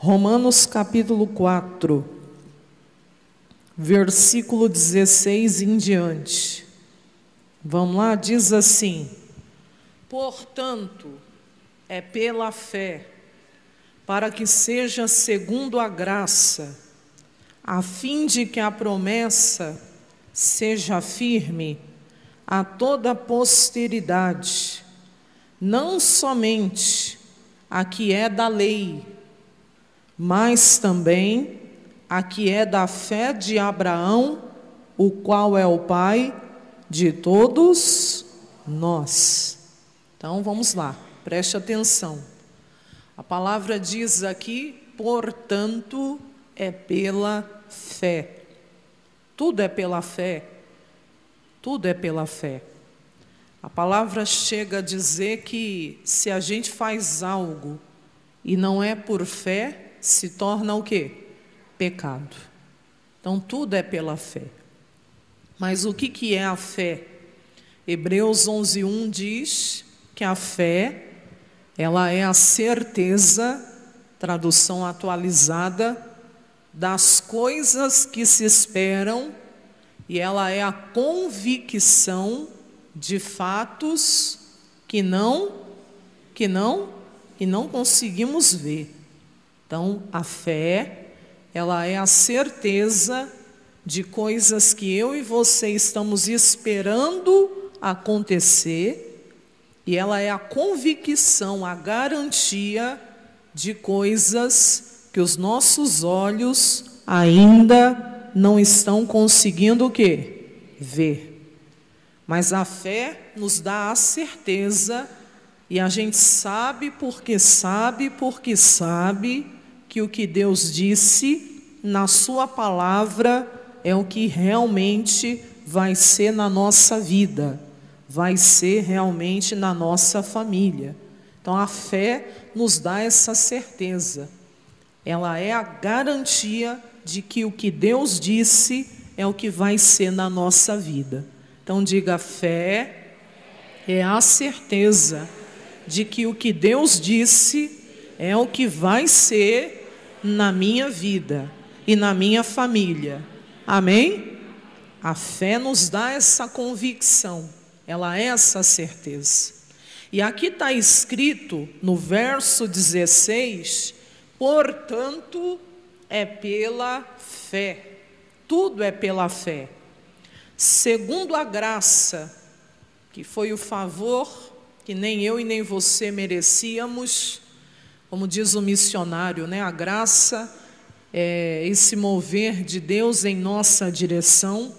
Romanos capítulo 4, versículo 16 em diante. Vamos lá, diz assim: portanto, é pela fé, para que seja segundo a graça, a fim de que a promessa seja firme a toda a posteridade, não somente a que é da lei, mas também a que é da fé de Abraão, o qual é o pai de todos nós. Então vamos lá, preste atenção. A palavra diz aqui, portanto, é pela fé. Tudo é pela fé. Tudo é pela fé. A palavra chega a dizer que se a gente faz algo e não é por fé, se torna o quê? Pecado. Então tudo é pela fé. Mas o que é a fé? Hebreus 11:1 diz que a fé, ela é a certeza, tradução atualizada, das coisas que se esperam, e ela é a convicção de fatos que não conseguimos ver. Então, a fé, ela é a certeza de coisas que eu e você estamos esperando acontecer, e ela é a convicção, a garantia de coisas que os nossos olhos ainda não estão conseguindo o quê? Ver. Mas a fé nos dá a certeza, e a gente sabe porque sabe que o que Deus disse na sua palavra é o que realmente vai ser na nossa vida, vai ser realmente na nossa família. Então a fé nos dá essa certeza, ela é a garantia de que o que Deus disse é o que vai ser na nossa vida. Então diga: fé é a certeza de que o que Deus disse é o que vai ser na minha vida e na minha família. Amém? A fé nos dá essa convicção, ela é essa certeza. E aqui está escrito no verso 16, portanto, é pela fé. Tudo é pela fé. Segundo a graça, que foi o favor que nem eu e nem você merecíamos, como diz o missionário, né? A graça é esse mover de Deus em nossa direção.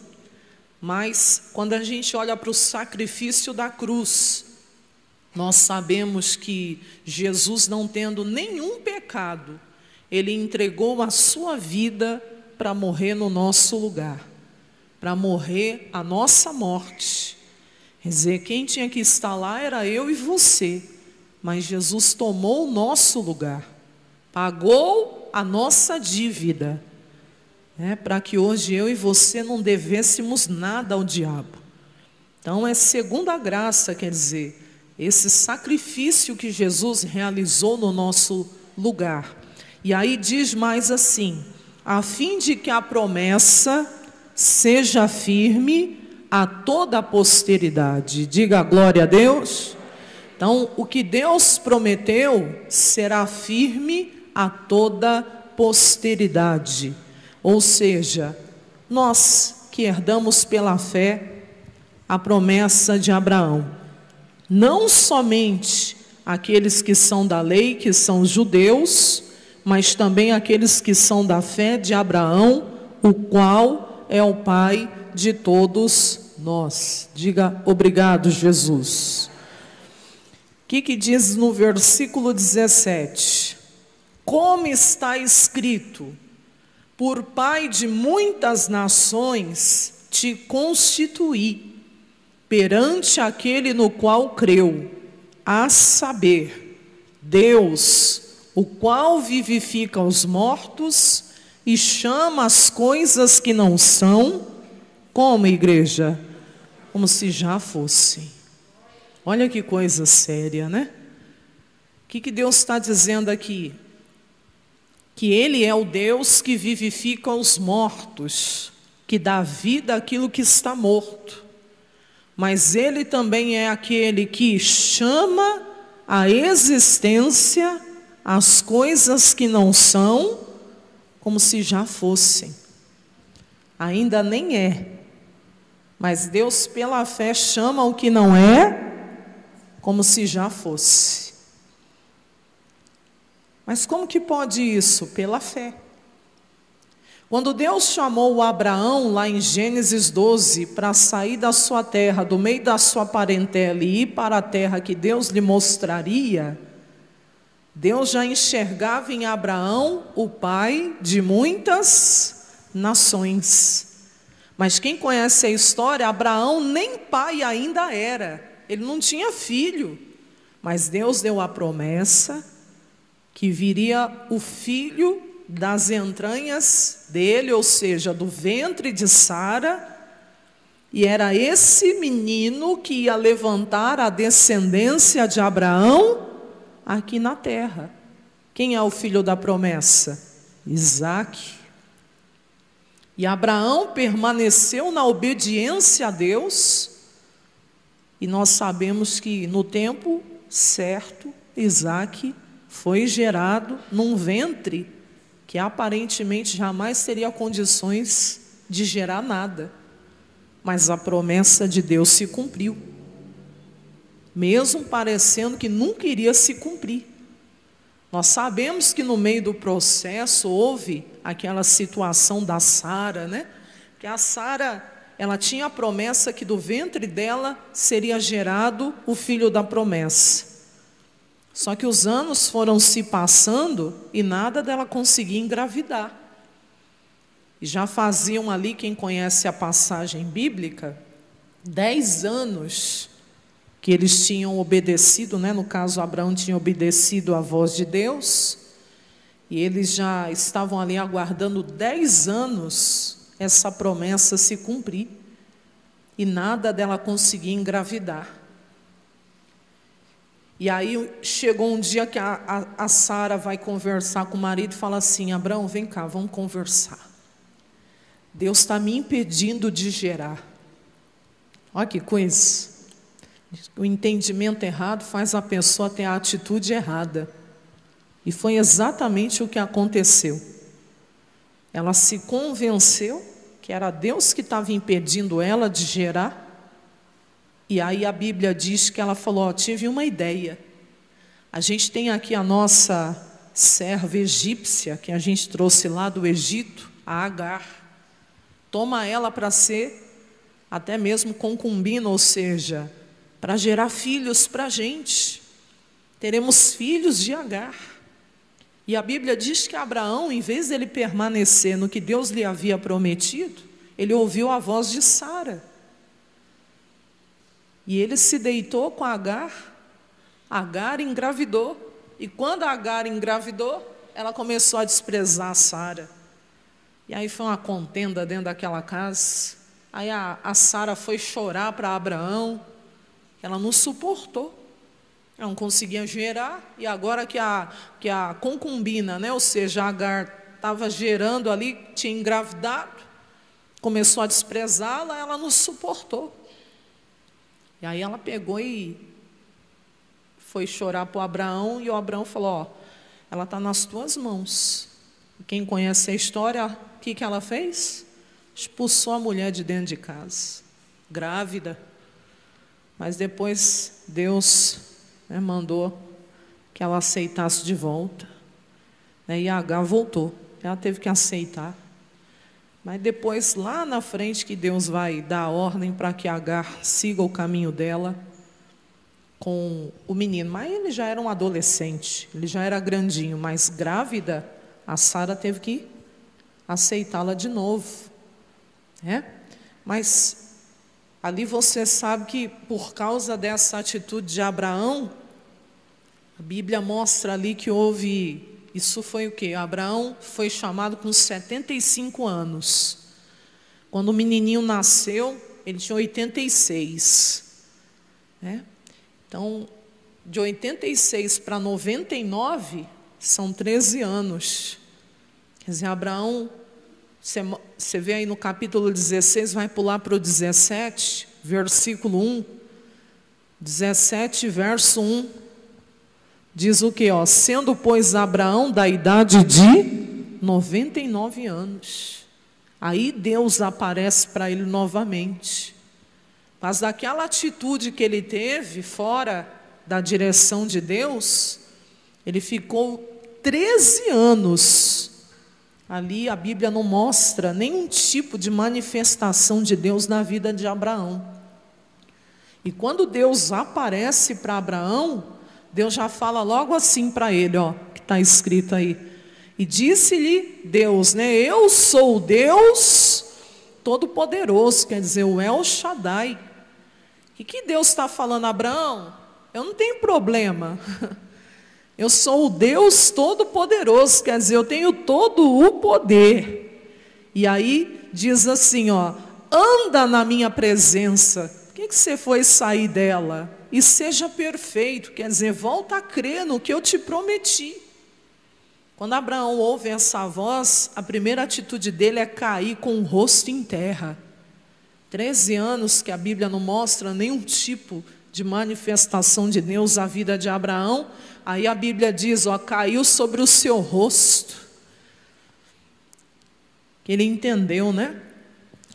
Mas quando a gente olha para o sacrifício da cruz, nós sabemos que Jesus, não tendo nenhum pecado, Ele entregou a sua vida para morrer no nosso lugar, para morrer a nossa morte. Quer dizer, quem tinha que estar lá era eu e você, mas Jesus tomou o nosso lugar, pagou a nossa dívida, para que hoje eu e você não devêssemos nada ao diabo. Então é segundo a graça, quer dizer, esse sacrifício que Jesus realizou no nosso lugar. E aí diz mais assim: a fim de que a promessa seja firme a toda a posteridade. Diga glória a Deus. Então, o que Deus prometeu será firme a toda posteridade. Ou seja, nós que herdamos pela fé a promessa de Abraão, não somente aqueles que são da lei, que são judeus, mas também aqueles que são da fé de Abraão, o qual é o pai de todos nós. Diga obrigado, Jesus. O que diz no versículo 17? Como está escrito: por pai de muitas nações te constituí, perante aquele no qual creu, a saber, Deus, o qual vivifica os mortos e chama as coisas que não são, como, igreja? Como se já fossem. Olha que coisa séria, né? O que Deus está dizendo aqui? que Ele é o Deus que vivifica os mortos, que dá vida àquilo que está morto. Mas Ele também é aquele que chama à existência as coisas que não são, como se já fossem. Ainda nem é. Mas Deus, pela fé, chama o que não é, como se já fosse. Mas como que pode isso? Pela fé. Quando Deus chamou o Abraão, lá em Gênesis 12, para sair da sua terra, do meio da sua parentela e ir para a terra que Deus lhe mostraria, Deus já enxergava em Abraão o pai de muitas nações. Mas quem conhece a história, Abraão nem pai ainda era, ele não tinha filho. Mas Deus deu a promessa que viria o filho das entranhas dele, ou seja, do ventre de Sara, e era esse menino que ia levantar a descendência de Abraão aqui na terra. Quem é o filho da promessa? Isaque. E Abraão permaneceu na obediência a Deus, e nós sabemos que no tempo certo, Isaque foi gerado num ventre que aparentemente jamais teria condições de gerar nada. Mas a promessa de Deus se cumpriu, mesmo parecendo que nunca iria se cumprir. Nós sabemos que no meio do processo houve aquela situação da Sara, né? Que a Sara, ela tinha a promessa que do ventre dela seria gerado o filho da promessa. Só que os anos foram se passando e nada dela conseguia engravidar. E já faziam ali, quem conhece a passagem bíblica, 10 anos que eles tinham obedecido, né? No caso, Abraão tinha obedecido à voz de Deus, e eles já estavam ali aguardando 10 anos essa promessa se cumprir, e nada dela conseguia engravidar. E aí chegou um dia que a Sara vai conversar com o marido e fala assim: Abraão, vem cá, vamos conversar. Deus está me impedindo de gerar. Olha que coisa. O entendimento errado faz a pessoa ter a atitude errada. E foi exatamente o que aconteceu. Ela se convenceu que era Deus que estava impedindo ela de gerar. E aí a Bíblia diz que ela falou: tive uma ideia. A gente tem aqui a nossa serva egípcia, que a gente trouxe lá do Egito, a Agar. Toma ela para ser até mesmo concubina, ou seja, para gerar filhos para a gente. Teremos filhos de Agar. E a Bíblia diz que Abraão, em vez de ele permanecer no que Deus lhe havia prometido, ele ouviu a voz de Sara. E ele se deitou com Agar. Agar engravidou. E quando Agar engravidou, ela começou a desprezar Sara. E aí foi uma contenda dentro daquela casa. Aí a Sara foi chorar para Abraão. Ela não suportou. Ela não conseguia gerar. E agora que a concubina, né, ou seja, Agar estava gerando ali, tinha engravidado, começou a desprezá-la, ela não suportou. E aí ela pegou e foi chorar para o Abraão, e o Abraão falou: ela está nas tuas mãos. E quem conhece a história, o que ela fez? Expulsou a mulher de dentro de casa, grávida. Mas depois Deus, né, mandou que ela aceitasse de volta. E Agar voltou, ela teve que aceitar. Mas depois, lá na frente, que Deus vai dar a ordem para que Agar siga o caminho dela com o menino. Mas ele já era um adolescente, ele já era grandinho, mas grávida, a Sara teve que aceitá-la de novo. Mas ali você sabe que por causa dessa atitude de Abraão, a Bíblia mostra ali que houve... Isso foi o quê? Abraão foi chamado com 75 anos. Quando o menininho nasceu, ele tinha 86. Então, de 86 para 99, são 13 anos. Quer dizer, Abraão, você vê aí no capítulo 16, vai pular para o 17, versículo 1. 17, verso 1. Diz o quê? Sendo, pois, Abraão da idade de 99 anos. Aí Deus aparece para ele novamente. Mas daquela atitude que ele teve, fora da direção de Deus, ele ficou 13 anos. Ali a Bíblia não mostra nenhum tipo de manifestação de Deus na vida de Abraão. E quando Deus aparece para Abraão, Deus já fala logo assim para ele, que está escrito aí. E disse-lhe Deus, eu sou o Deus Todo-Poderoso, quer dizer, o El Shaddai. O que Deus está falando, Abraão? Eu não tenho problema. Eu sou o Deus Todo-Poderoso, quer dizer, eu tenho todo o poder. E aí diz assim, anda na minha presença. Por que você foi sair dela? E seja perfeito, quer dizer, volta a crer no que eu te prometi. Quando Abraão ouve essa voz, a primeira atitude dele é cair com o rosto em terra. 13 anos que a Bíblia não mostra nenhum tipo de manifestação de Deus à vida de Abraão. Aí a Bíblia diz, caiu sobre o seu rosto. Ele entendeu,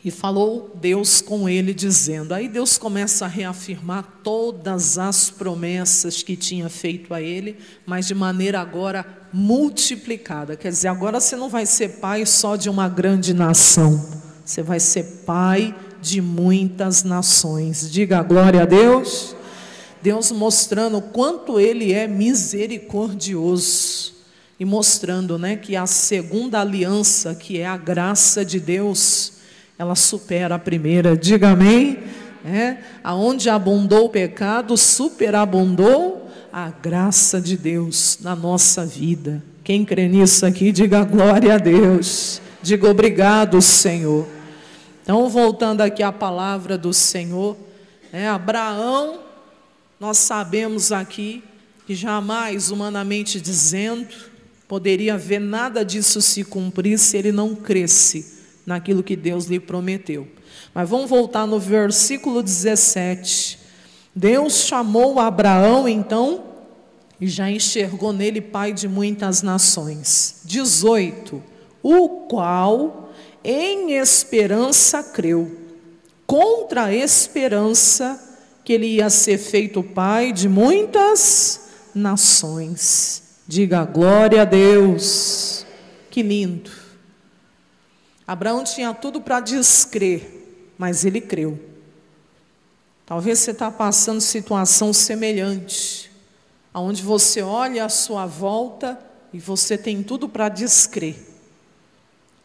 E falou Deus com ele dizendo. Aí Deus começa a reafirmar todas as promessas que tinha feito a ele, mas de maneira agora multiplicada. Quer dizer, agora você não vai ser pai só de uma grande nação. Você vai ser pai de muitas nações. Diga glória a Deus. Deus mostrando o quanto Ele é misericordioso. E mostrando, que a segunda aliança, que é a graça de Deus, ela supera a primeira. Diga amém. Aonde abundou o pecado, superabundou a graça de Deus na nossa vida. Quem crê nisso aqui, diga glória a Deus. Diga obrigado, Senhor. Então, voltando aqui à palavra do Senhor, Abraão, nós sabemos aqui que jamais, humanamente dizendo, poderia ver nada disso se cumprir se ele não cresce naquilo que Deus lhe prometeu. Mas vamos voltar no versículo 17. Deus chamou Abraão, então, e já enxergou nele pai de muitas nações. 18. O qual em esperança creu, contra a esperança, que ele ia ser feito pai de muitas nações. Diga glória a Deus. Que lindo. Abraão tinha tudo para descrer, mas ele creu. Talvez você está passando situação semelhante, onde você olha à sua volta e você tem tudo para descrer.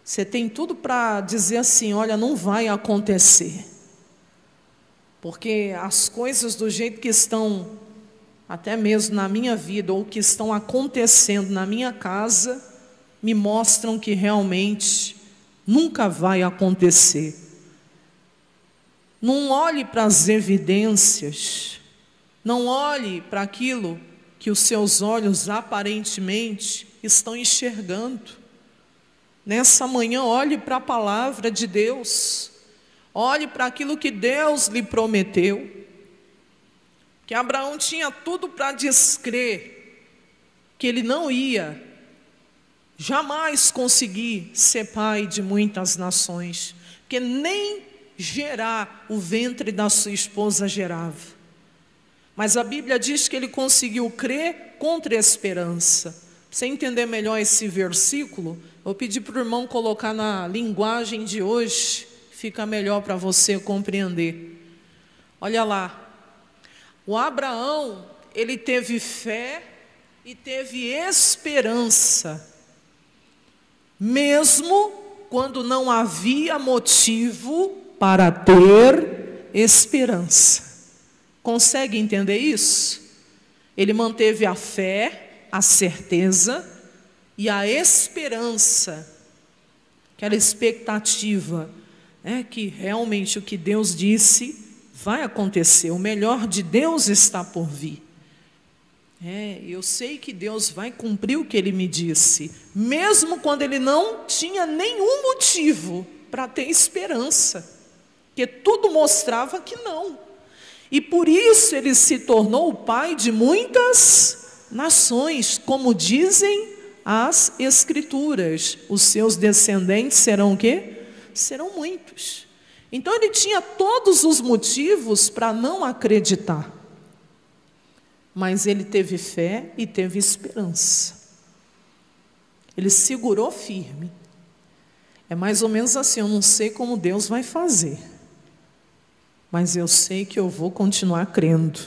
Você tem tudo para dizer assim, olha, não vai acontecer. Porque as coisas do jeito que estão, até mesmo na minha vida, ou que estão acontecendo na minha casa, me mostram que realmente nunca vai acontecer. Não olhe para as evidências, não olhe para aquilo que os seus olhos aparentemente estão enxergando. Nessa manhã, olhe para a palavra de Deus, olhe para aquilo que Deus lhe prometeu. Que Abraão tinha tudo para descrer que ele não ia jamais conseguir ser pai de muitas nações, porque nem gerar o ventre da sua esposa gerava. Mas a Bíblia diz que ele conseguiu crer contra a esperança. Para você entender melhor esse versículo, vou pedir para o irmão colocar na linguagem de hoje, fica melhor para você compreender. Olha lá, o Abraão, ele teve fé e teve esperança, mesmo quando não havia motivo para ter esperança. Consegue entender isso? Ele manteve a fé, a certeza e a esperança, aquela expectativa, que realmente o que Deus disse vai acontecer, o melhor de Deus está por vir. Eu sei que Deus vai cumprir o que Ele me disse, mesmo quando Ele não tinha nenhum motivo para ter esperança, porque tudo mostrava que não. E por isso Ele se tornou o pai de muitas nações, como dizem as Escrituras. Os seus descendentes serão o quê? Serão muitos. Então Ele tinha todos os motivos para não acreditar. Mas ele teve fé e teve esperança. Ele segurou firme. É mais ou menos assim, eu não sei como Deus vai fazer, mas eu sei que eu vou continuar crendo,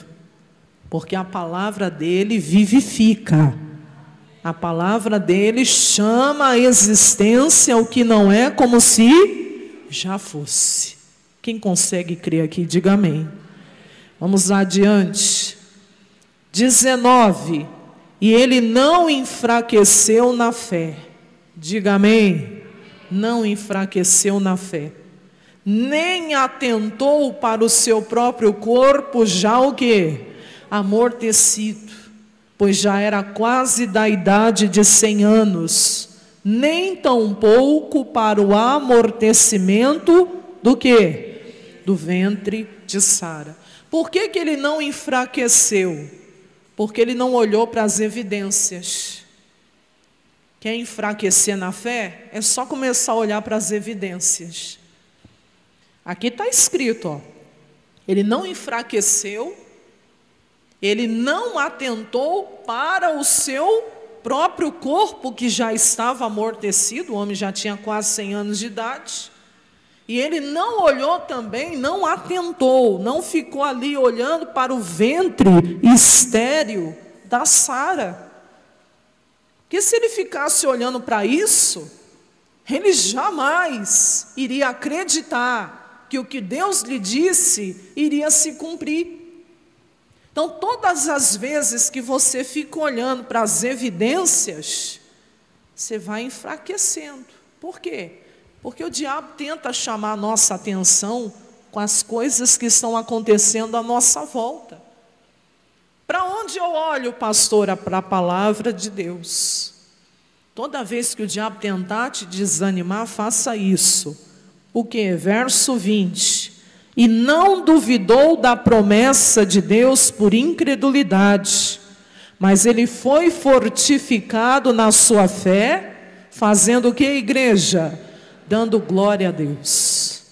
porque a palavra dele vivifica. A palavra dele chama à existência o que não é, como se já fosse. Quem consegue crer aqui, diga amém. Vamos adiante. 19, e ele não enfraqueceu na fé, diga amém, não enfraqueceu na fé, nem atentou para o seu próprio corpo já o quê? Amortecido, pois já era quase da idade de 100 anos, nem tampouco para o amortecimento do quê? Do ventre de Sara. Por que que ele não enfraqueceu? Porque ele não olhou para as evidências. Quer enfraquecer na fé? É só começar a olhar para as evidências. Aqui está escrito, ó, ele não enfraqueceu, ele não atentou para o seu próprio corpo que já estava amortecido, o homem já tinha quase 100 anos de idade. E ele não olhou também, não atentou, não ficou ali olhando para o ventre estéril da Sara. Porque se ele ficasse olhando para isso, ele jamais iria acreditar que o que Deus lhe disse iria se cumprir. Então, todas as vezes que você fica olhando para as evidências, você vai enfraquecendo. Por quê? Porque o diabo tenta chamar a nossa atenção com as coisas que estão acontecendo à nossa volta. Para onde eu olho, pastora? Para a palavra de Deus. Toda vez que o diabo tentar te desanimar, faça isso. O que? Verso 20. E não duvidou da promessa de Deus por incredulidade, mas ele foi fortificado na sua fé, fazendo o que, igreja? Dando glória a Deus.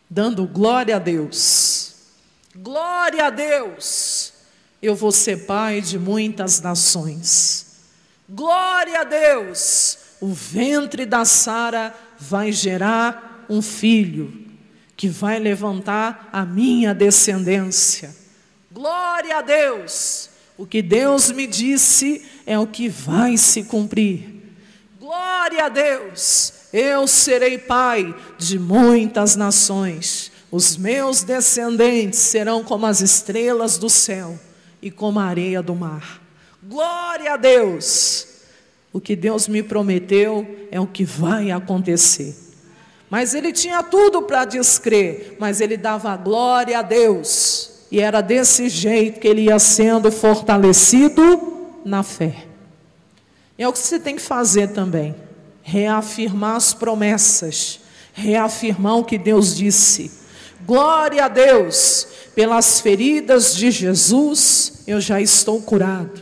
Dando glória a Deus. Glória a Deus. Eu vou ser pai de muitas nações. Glória a Deus. O ventre da Sara vai gerar um filho que vai levantar a minha descendência. Glória a Deus. O que Deus me disse é o que vai se cumprir. Glória a Deus. Eu serei pai de muitas nações. Os meus descendentes serão como as estrelas do céu e como a areia do mar. Glória a Deus. O que Deus me prometeu é o que vai acontecer. Mas ele tinha tudo para descrer, mas ele dava glória a Deus. E era desse jeito que ele ia sendo fortalecido na fé. É o que você tem que fazer também. Reafirmar as promessas, reafirmar o que Deus disse. Glória a Deus, pelas feridas de Jesus eu já estou curado.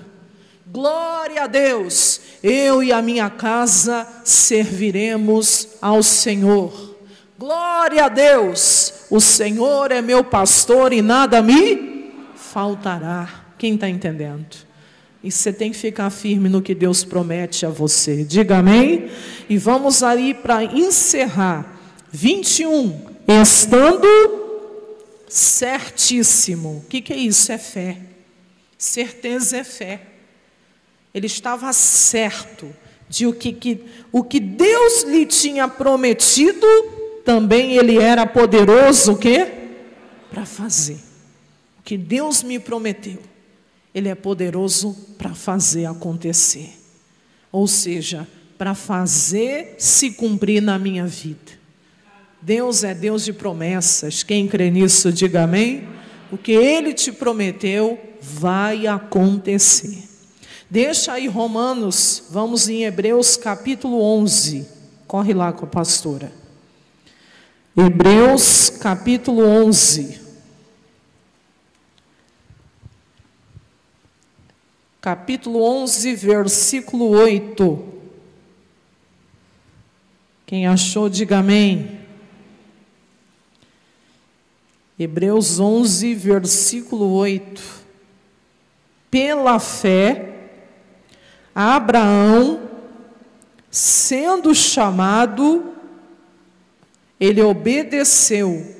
Glória a Deus, eu e a minha casa serviremos ao Senhor. Glória a Deus, o Senhor é meu pastor e nada me faltará. Quem está entendendo? E você tem que ficar firme no que Deus promete a você. Diga amém. E vamos aí para encerrar. 21. Estando certíssimo. O que é isso? É fé. Certeza é fé. Ele estava certo de o que Deus lhe tinha prometido, também ele era poderoso o quê? Para fazer. O que Deus me prometeu, ele é poderoso para fazer acontecer. Ou seja, para fazer se cumprir na minha vida. Deus é Deus de promessas. Quem crê nisso, diga amém. o que Ele te prometeu vai acontecer. Deixa aí Romanos, vamos em Hebreus capítulo 11. Corre lá com a pastora. Hebreus capítulo 11. Capítulo 11, versículo 8. Quem achou, diga amém. Hebreus 11, versículo 8. Pela fé, Abraão, sendo chamado, ele obedeceu,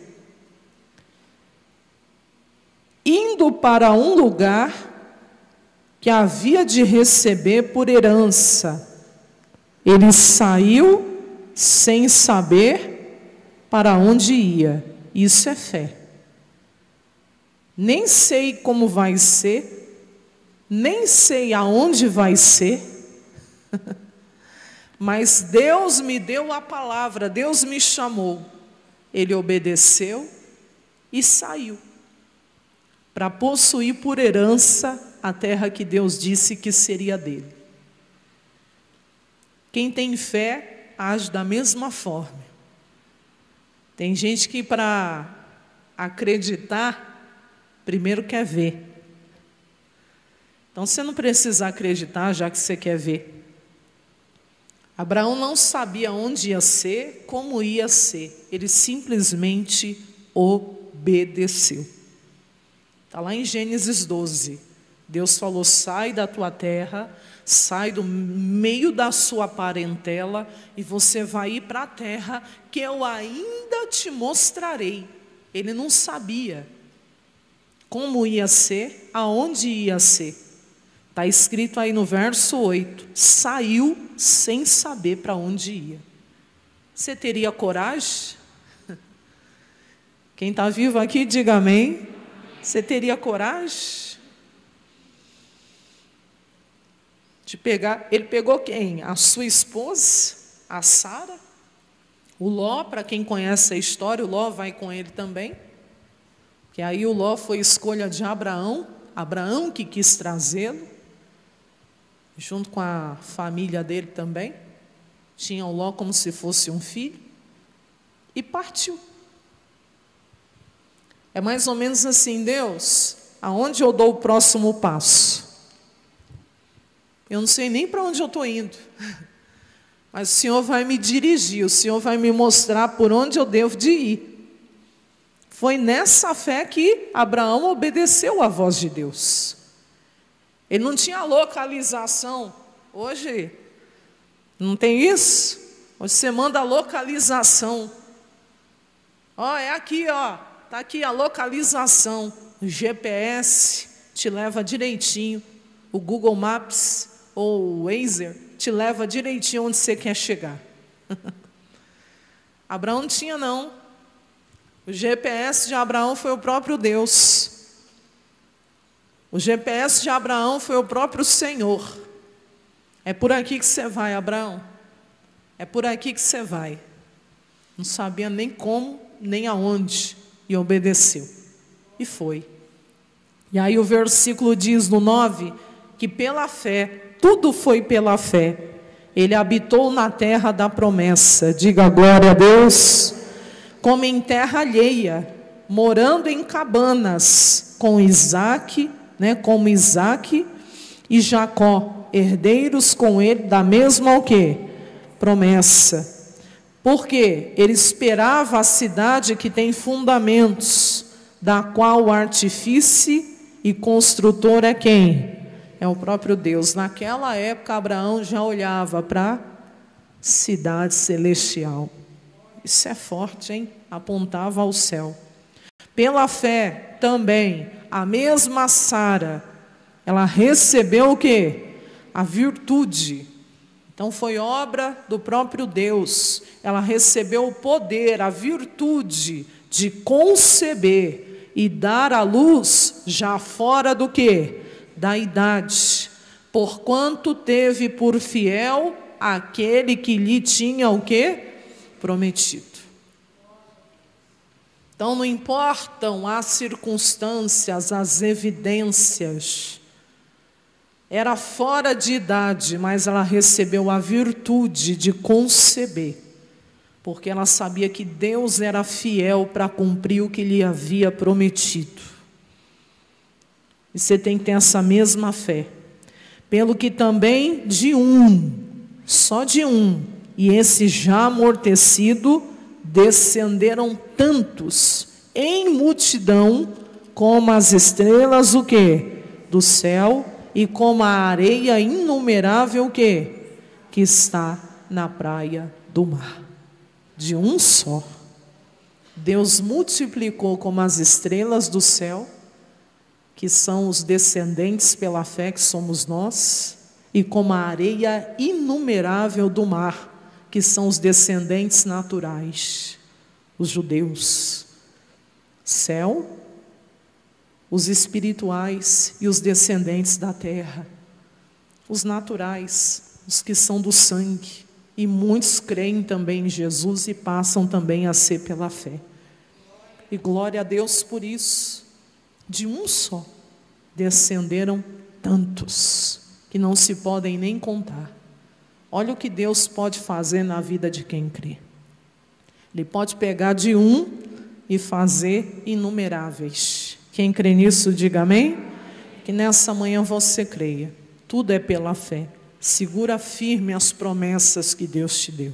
indo para um lugar que havia de receber por herança. Ele saiu sem saber para onde ia. Isso é fé. Nem sei como vai ser, nem sei aonde vai ser, mas Deus me deu a palavra, Deus me chamou. Ele obedeceu e saiu para possuir por herança a terra que Deus disse que seria dele. Quem tem fé age da mesma forma. Tem gente que para acreditar, primeiro quer ver. Então você não precisa acreditar já que você quer ver. Abraão não sabia onde ia ser, como ia ser. Ele simplesmente obedeceu. Está lá em Gênesis 12. Deus falou: sai da tua terra, sai do meio da sua parentela e você vai ir para a terra que eu ainda te mostrarei. Ele não sabia como ia ser, aonde ia ser. Está escrito aí no verso 8, saiu sem saber para onde ia. Você teria coragem? Quem está vivo aqui, diga amém. Você teria coragem de pegar? Ele pegou quem? A sua esposa, a Sara. O Ló, para quem conhece a história, o Ló vai com ele também. Que aí o Ló foi escolha de Abraão. Abraão que quis trazê-lo, junto com a família dele também. Tinha o Ló como se fosse um filho. E partiu. É mais ou menos assim: Deus, aonde eu dou o próximo passo? Eu não sei nem para onde eu estou indo, mas o Senhor vai me dirigir, o Senhor vai me mostrar por onde eu devo de ir. Foi nessa fé que Abraão obedeceu à voz de Deus. Ele não tinha localização. Hoje não tem isso? Hoje você manda a localização. Ó, é aqui, ó. Está aqui a localização. O GPS te leva direitinho. O Google Maps ou o Waze te leva direitinho onde você quer chegar. Abraão não tinha, não. O GPS de Abraão foi o próprio Deus. O GPS de Abraão foi o próprio Senhor. É por aqui que você vai, Abraão. É por aqui que você vai. Não sabia nem como, nem aonde. E obedeceu. E foi. E aí o versículo diz no 9, que pela fé, tudo foi pela fé. Ele habitou na terra da promessa. Diga glória a Deus. Como em terra alheia, morando em cabanas, com Isaque, como Isaque e Jacó, herdeiros com ele da mesma o quê? Promessa. Porque ele esperava a cidade que tem fundamentos, da qual o artífice e construtor é quem? É o próprio Deus. Naquela época, Abraão já olhava para a cidade celestial. Isso é forte, hein? Apontava ao céu. Pela fé também, a mesma Sara, ela recebeu o quê? A virtude. Então foi obra do próprio Deus. Ela recebeu o poder, a virtude de conceber e dar à luz já fora do quê? Da idade. Porquanto teve por fiel aquele que lhe tinha o quê? Prometido. Então não importam as circunstâncias, as evidências. Era fora de idade, mas ela recebeu a virtude de conceber, porque ela sabia que Deus era fiel para cumprir o que lhe havia prometido. E você tem que ter essa mesma fé. Pelo que também de um, só de um, e esse já amortecido, descenderam tantos em multidão, como as estrelas, o quê? Do céu, e como a areia inumerável, o quê? Que está na praia do mar. De um só. Deus multiplicou como as estrelas do céu, que são os descendentes pela fé que somos nós, e como a areia inumerável do mar, que são os descendentes naturais, os judeus. Céu, os espirituais e os descendentes da terra. Os naturais, os que são do sangue. E muitos creem também em Jesus e passam também a ser pela fé. E glória a Deus por isso. De um só descenderam tantos, que não se podem nem contar. Olha o que Deus pode fazer na vida de quem crê. Ele pode pegar de um e fazer inumeráveis. Quem crê nisso, diga amém. Que nessa manhã você creia. Tudo é pela fé. Segura firme as promessas que Deus te deu.